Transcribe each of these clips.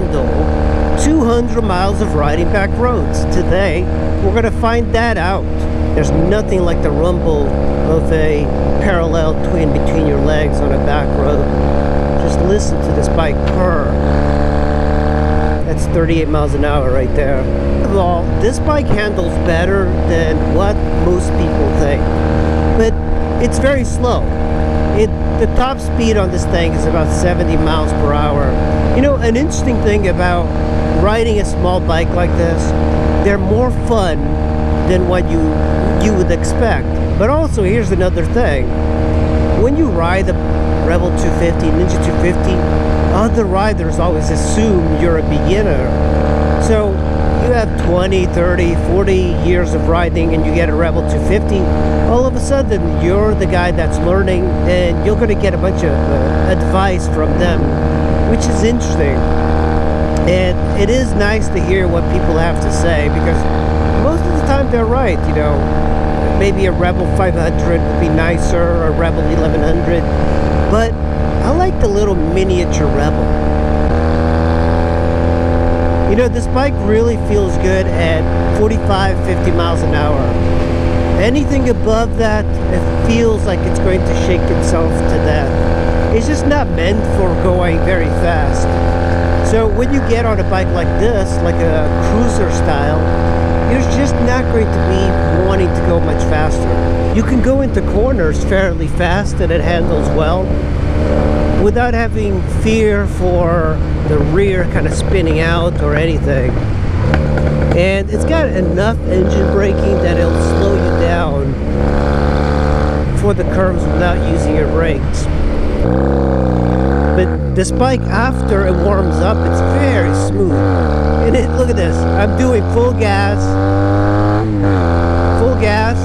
handle 200 miles of riding back roads. Today, we're going to find that out. There's nothing like the rumble of a parallel twin between your legs on a back road. Just listen to this bike purr. That's 38 miles an hour right there. First of all, this bike handles better than what most people think, but it's very slow. The top speed on this thing is about 70 miles per hour. You know, an interesting thing about riding a small bike like this, they're more fun than what you would expect. But also, here's another thing. When you ride the Rebel 250, Ninja 250, other riders always assume you're a beginner. So you have 20, 30, 40 years of riding and you get a Rebel 250, all of a sudden you're the guy that's learning and you're going to get a bunch of advice from them, which is interesting. And it is nice to hear what people have to say, because most of the time they're right. You know, maybe a Rebel 500 would be nicer, or a Rebel 1100, but I like the little miniature Rebel. You know, this bike really feels good at 45, 50 miles an hour. Anything above that, it feels like it's going to shake itself to death. It's just not meant for going very fast. So when you get on a bike like this, like a cruiser style, you're just not going to be wanting to go much faster. You can go into corners fairly fast and it handles well, without having fear for the rear kind of spinning out or anything. And it's got enough engine braking that it'll slow you down for the curves without using your brakes. But this bike, after it warms up, it's very smooth. And look at this, I'm doing full gas. Full gas.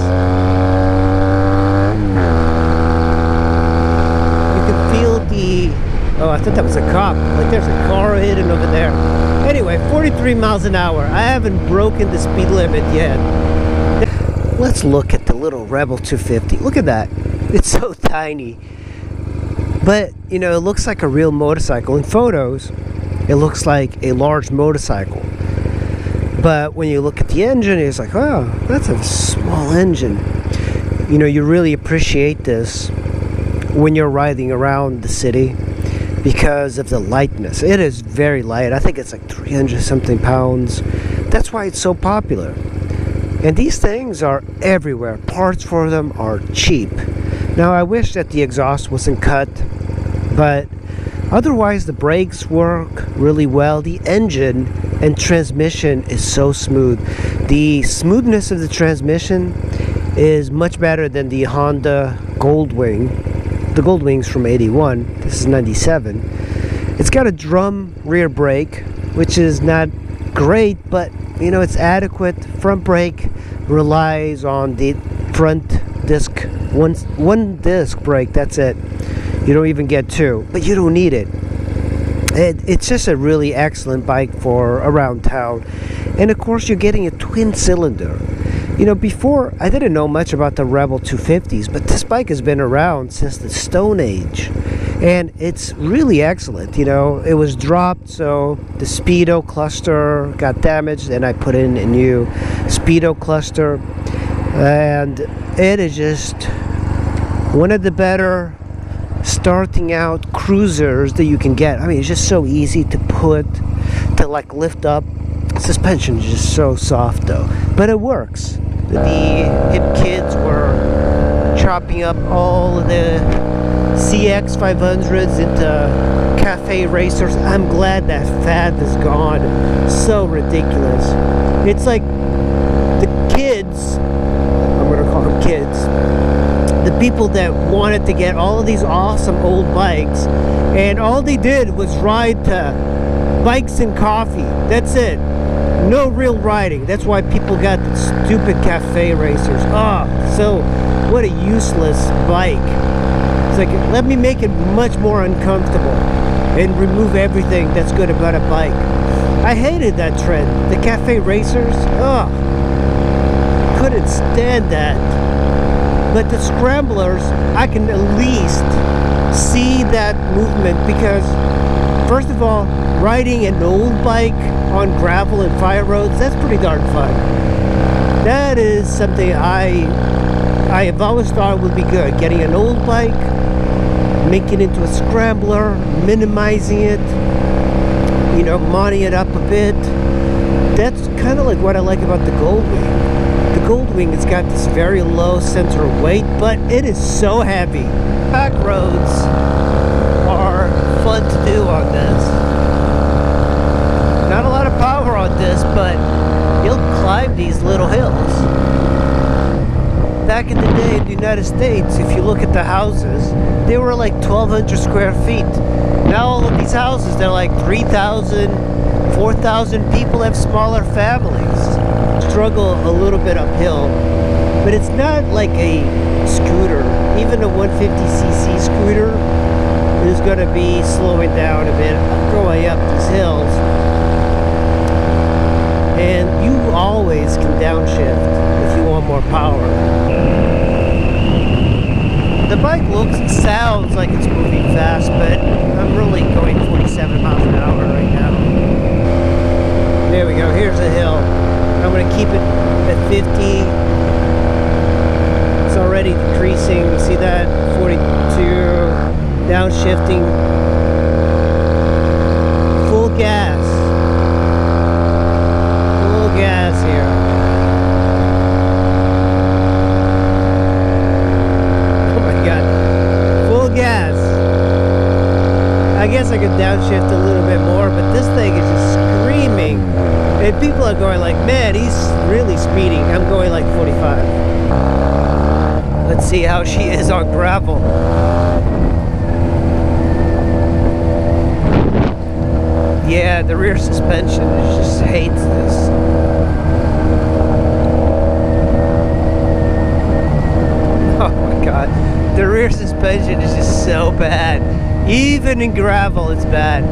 Oh, I thought that was a cop. Like, there's a car hidden over there. Anyway, 43 miles an hour. I haven't broken the speed limit yet. Let's look at the little Rebel 250. Look at that. It's so tiny. But, you know, it looks like a real motorcycle. In photos, it looks like a large motorcycle. But when you look at the engine, it's like, oh, that's a small engine. You know, you really appreciate this when you're riding around the city because of the lightness. It is very light. I think it's like 300 something pounds. That's why it's so popular. And these things are everywhere. Parts for them are cheap. Now, I wish that the exhaust wasn't cut, but otherwise the brakes work really well. The engine and transmission is so smooth. The smoothness of the transmission is much better than the Honda Goldwing. The Goldwing's from 81. This is 97. It's got a drum rear brake, which is not great, but you know, it's adequate. Front brake relies on the front disc, one disc brake. That's it. You don't even get two, but you don't need it. It's just a really excellent bike for around town. And of course, you're getting a twin cylinder. You know, before, I didn't know much about the Rebel 250s, but this bike has been around since the Stone Age. And it's really excellent. You know, it was dropped, so the Speedo cluster got damaged, and I put in a new Speedo cluster. And it is just one of the better starting out cruisers that you can get. I mean, it's just so easy to like lift up. Suspension is just so soft though, but it works. The hip kids were chopping up all of the CX 500s into cafe racers. I'm glad that fad is gone. So ridiculous. It's like the kids, I'm gonna call them kids, the people that wanted to get all of these awesome old bikes, and all they did was ride to Bikes and Coffee. That's it. No real riding. That's why people got the stupid cafe racers. So what a useless bike. It's like, let me make it much more uncomfortable and remove everything that's good about a bike. I hated that trend. The cafe racers, couldn't stand that. But the scramblers, I can at least see that movement, because First of all, riding an old bike on gravel and fire roads, that's pretty darn fun. That is something I have always thought would be good. Getting an old bike, making it into a scrambler, minimizing it, you know, modding it up a bit. That's kind of like what I like about the Goldwing. The Goldwing has got this very low center of weight, but it is so heavy. Back roads are fun to do on this. Not a lot of power on this, but you'll climb these little hills. Back in the day in the United States, if you look at the houses, they were like 1,200 square feet. Now all of these houses, they're like 3,000, 4,000 people have smaller families. Struggle a little bit uphill, but it's not like a scooter. Even a 150cc scooter is going to be slowing down a bit going up these hills. And you always can downshift if you want more power. The bike looks and sounds like it's moving fast, but I'm really going 47 miles an hour right now. There we go, here's a hill. I'm going to keep it at 50. It's already decreasing, you see that? 42, downshifting. Full gas. Gas here. Oh my god. Full gas. I guess I could downshift a little bit more, but this thing is just screaming. And people are going like, man, he's really speeding. I'm going like 45. Let's see how she is on gravel. Yeah, the rear suspension just hates this. Oh my god, the rear suspension is just so bad. Even in gravel, it's bad.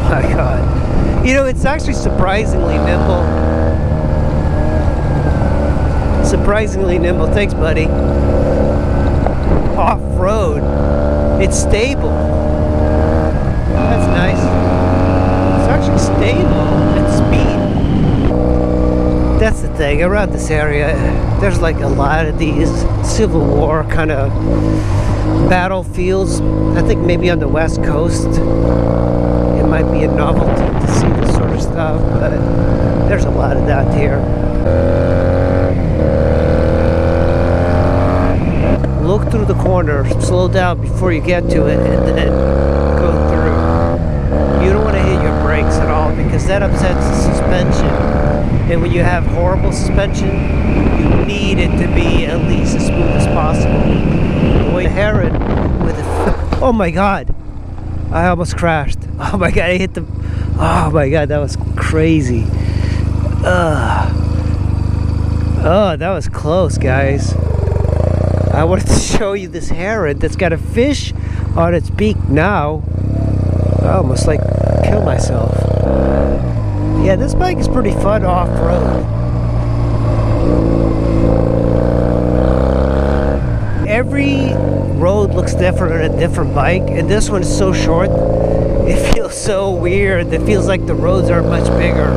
Oh my god. You know, it's actually surprisingly nimble. Surprisingly nimble. Thanks, buddy. Off-road, it's stable. That's nice. It's actually stable at speed. That's the thing, around this area there's like a lot of these Civil War kind of battlefields. I think maybe on the West Coast it might be a novelty to see this sort of stuff, but there's a lot of that here. Look through the corner, slow down before you get to it, and then go through. You don't want to hit your brakes at all because that upsets the suspension. And when you have horrible suspension, you need it to be at least as smooth as possible. The Heron with a... Oh my god! I almost crashed. Oh my god, I hit the... Oh my god, that was crazy. Oh, that was close, guys. I wanted to show you this heron that's got a fish on its beak now. I almost like kill myself. Yeah, this bike is pretty fun off-road. Every road looks different on a different bike, and this one is so short, it feels so weird. It feels like the roads are much bigger.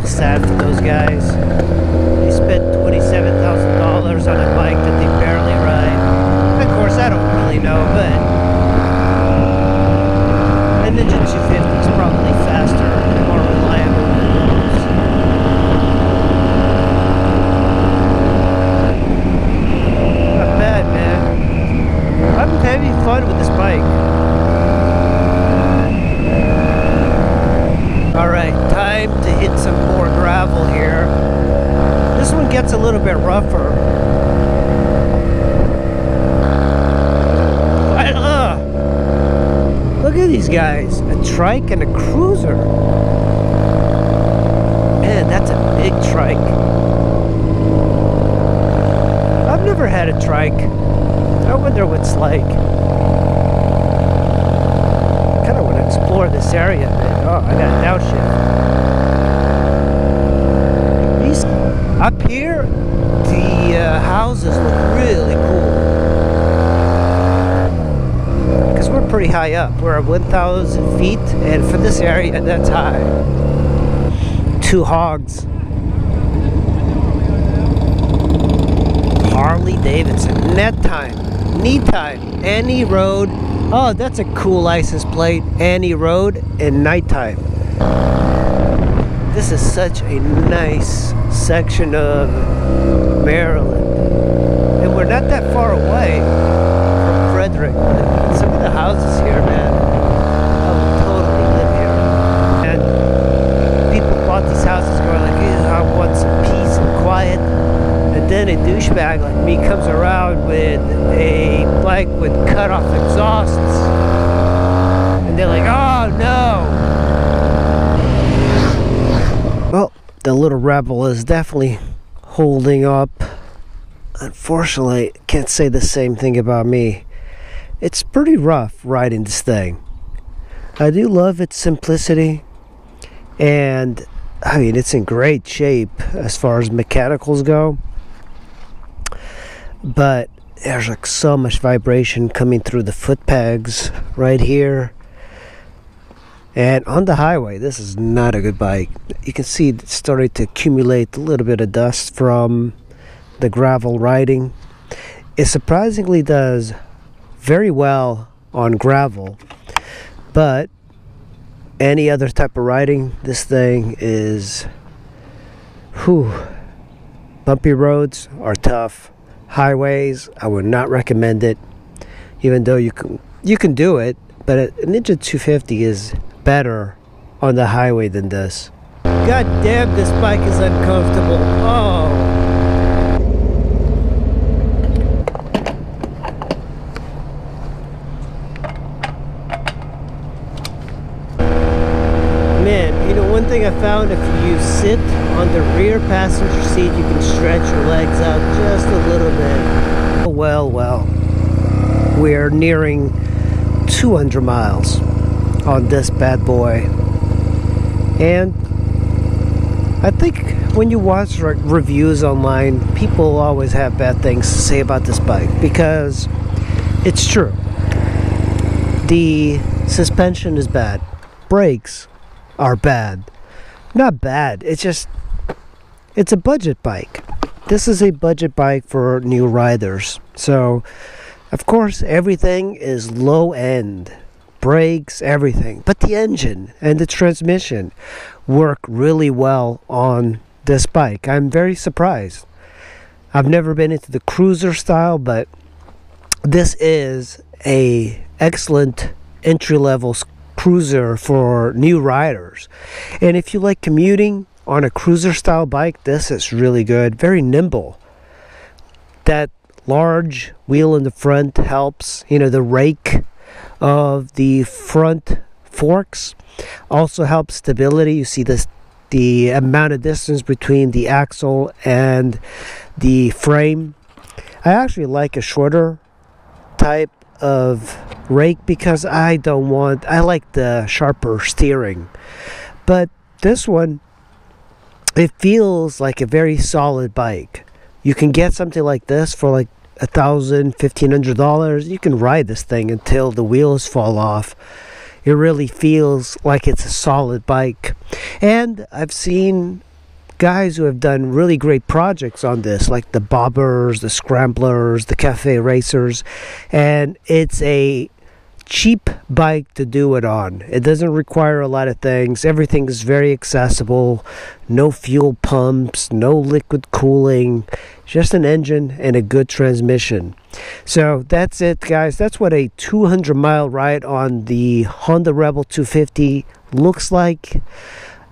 Sad for those guys. They spent $27,000 on a bike that they barely ride. Of course, I don't really know, but a Ninja 250 is probably faster and more reliable than those. Not bad, man. I'm having fun with this bike. Alright, time to hit some more gravel here. This one gets a little bit rougher. Look at these guys. A trike and a cruiser. Man, that's a big trike. I've never had a trike. I wonder what it's like. I kind of want to explore this area a bit. Oh, I got a downshift. These, up here, the houses look really cool. Because we're pretty high up. We're at 1,000 feet, and for this area, that's high. 2 hogs. Harley Davidson. Net time. Need time. Any road. Oh, that's a cool license plate. Any road and nighttime. This is such a nice section of Maryland. And we're not that far away from Frederick. Some of the houses here, man, I would totally live here. And people bought these houses going like, I want some peace and quiet. And then a douchebag like me comes around with a bike with cut off exhausts. And they're like, oh no. Well, the little Rebel is definitely holding up. Unfortunately, can't say the same thing about me. It's pretty rough riding this thing. I do love its simplicity. And, I mean, it's in great shape as far as mechanicals go. But there's like so much vibration coming through the foot pegs right here. And on the highway, this is not a good bike. You can see it's starting to accumulate a little bit of dust from the gravel riding. It surprisingly does very well on gravel. But any other type of riding, this thing is... whew. Bumpy roads are tough. Highways, I would not recommend it. Even though you can do it, but a Ninja 250 is better on the highway than this. God damn, this bike is uncomfortable. Oh. Man, you know, one thing I found, if you sit on the rear passenger seat, you can stretch your legs out just a little bit. Well, we're nearing 200 miles on this bad boy. And I think when you watch reviews online, people always have bad things to say about this bike, because it's true. The suspension is bad. Brakes are bad. Not bad, it's just, it's a budget bike. This is a budget bike for new riders. So, of course, everything is low end. Brakes, everything. But the engine and the transmission work really well on this bike. I'm very surprised. I've never been into the cruiser style, but this is a excellent entry-level cruiser for new riders. And if you like commuting on a cruiser style bike, this is really good. Very nimble. That large wheel in the front helps. You know, the rake of the front forks also helps stability. You see this, the amount of distance between the axle and the frame. I actually like a shorter type of rake because I like the sharper steering. But this one, it feels like a very solid bike. You can get something like this for like $1,000, $1,500. You can ride this thing until the wheels fall off. It really feels like it's a solid bike. And I've seen guys who have done really great projects on this, like the Bobbers, the Scramblers, the Cafe Racers, and it's a cheap bike to do it on. It doesn't require a lot of things. Everything is very accessible. No fuel pumps, no liquid cooling, just an engine and a good transmission. So that's it, guys. That's what a 200-mile ride on the Honda Rebel 250 looks like.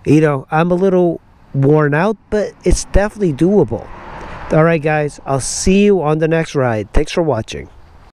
You know, I'm a little worn out, but it's definitely doable. All right, guys, I'll see you on the next ride. Thanks for watching.